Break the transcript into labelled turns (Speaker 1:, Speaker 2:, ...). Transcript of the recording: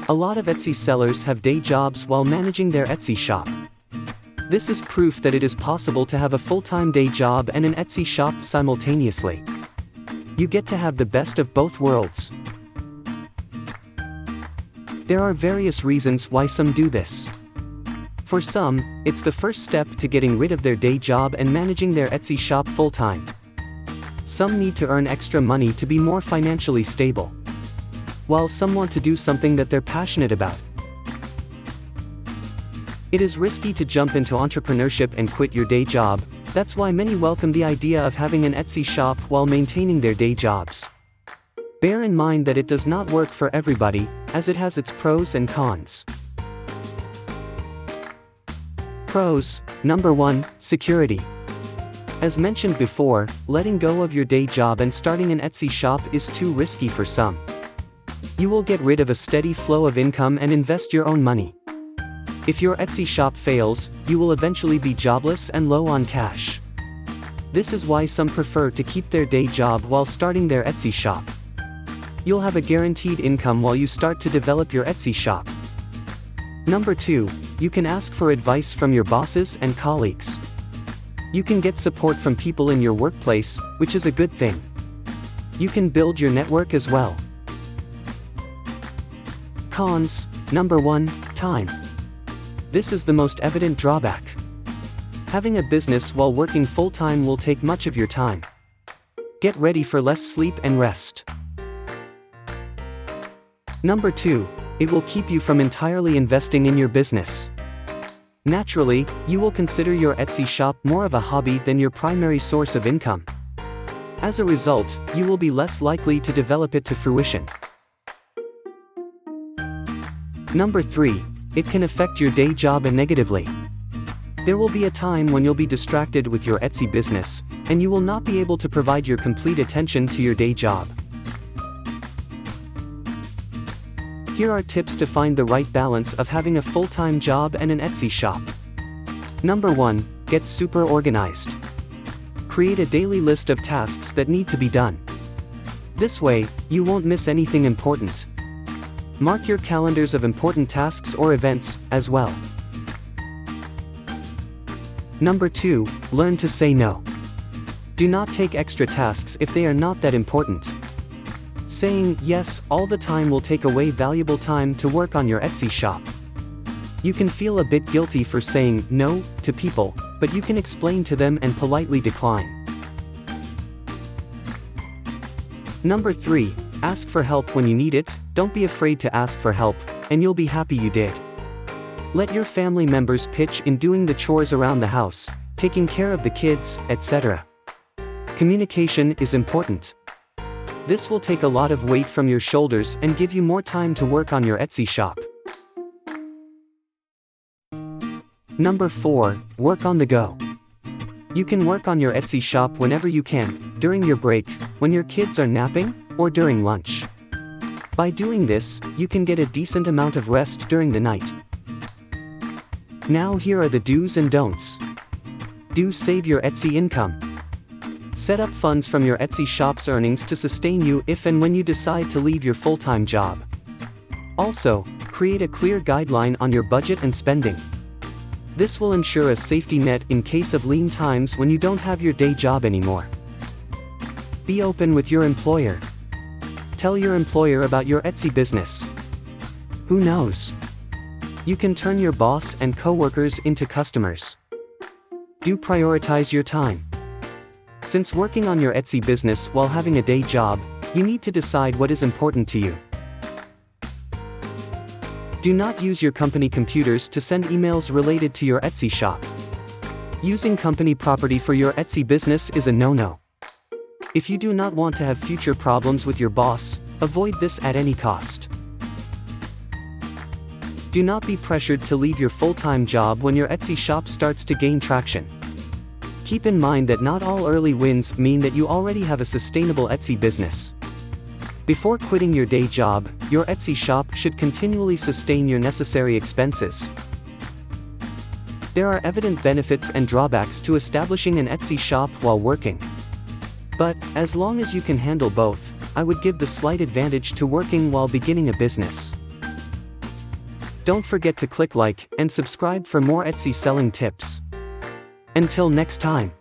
Speaker 1: A lot of Etsy sellers have day jobs while managing their Etsy shop. This is proof that it is possible to have a full-time day job and an Etsy shop simultaneously. You get to have the best of both worlds. There are various reasons why some do this. For some, it's the first step to getting rid of their day job and managing their Etsy shop full-time. Some need to earn extra money to be more financially stable, while some want to do something that they're passionate about. It is risky to jump into entrepreneurship and quit your day job. That's why many welcome the idea of having an Etsy shop while maintaining their day jobs. Bear in mind that it does not work for everybody, as it has its pros and cons. Pros. Number 1, security. As mentioned before, letting go of your day job and starting an Etsy shop is too risky for some. You will get rid of a steady flow of income and invest your own money. If your Etsy shop fails, you will eventually be jobless and low on cash. This is why some prefer to keep their day job while starting their Etsy shop. You'll have a guaranteed income while you start to develop your Etsy shop. Number 2, you can ask for advice from your bosses and colleagues. You can get support from people in your workplace, which is a good thing. You can build your network as well. Cons. Number 1, time. This is the most evident drawback. Having a business while working full-time will take much of your time. Get ready for less sleep and rest. Number 2, it will keep you from entirely investing in your business. Naturally, you will consider your Etsy shop more of a hobby than your primary source of income. As a result, you will be less likely to develop it to fruition. Number 3, it can affect your day job negatively. There will be a time when you'll be distracted with your Etsy business, and you will not be able to provide your complete attention to your day job. Here are tips to find the right balance of having a full-time job and an Etsy shop. Number 1, get super organized. Create a daily list of tasks that need to be done. This way, you won't miss anything important. Mark your calendars of important tasks or events, as well. Number 2, learn to say no. Do not take extra tasks if they are not that important. Saying yes all the time will take away valuable time to work on your Etsy shop. You can feel a bit guilty for saying no to people, but you can explain to them and politely decline. Number 3, ask for help when you need it. Don't be afraid to ask for help, and you'll be happy you did. Let your family members pitch in doing the chores around the house, taking care of the kids, etc. Communication is important. This will take a lot of weight from your shoulders and give you more time to work on your Etsy shop. Number 4, work on the go. You can work on your Etsy shop whenever you can, during your break, when your kids are napping, or during lunch. By doing this, you can get a decent amount of rest during the night. Now here are the do's and don'ts. Do save your Etsy income. Set up funds from your Etsy shop's earnings to sustain you if and when you decide to leave your full-time job. Also, create a clear guideline on your budget and spending. This will ensure a safety net in case of lean times when you don't have your day job anymore. Be open with your employer. Tell your employer about your Etsy business. Who knows? You can turn your boss and coworkers into customers. Do prioritize your time. Since working on your Etsy business while having a day job, you need to decide what is important to you. Do not use your company computers to send emails related to your Etsy shop. Using company property for your Etsy business is a no-no. If you do not want to have future problems with your boss, avoid this at any cost. Do not be pressured to leave your full-time job when your Etsy shop starts to gain traction. Keep in mind that not all early wins mean that you already have a sustainable Etsy business. Before quitting your day job, your Etsy shop should continually sustain your necessary expenses. There are evident benefits and drawbacks to establishing an Etsy shop while working. But, as long as you can handle both, I would give the slight advantage to working while beginning a business. Don't forget to click like and subscribe for more Etsy selling tips. Until next time.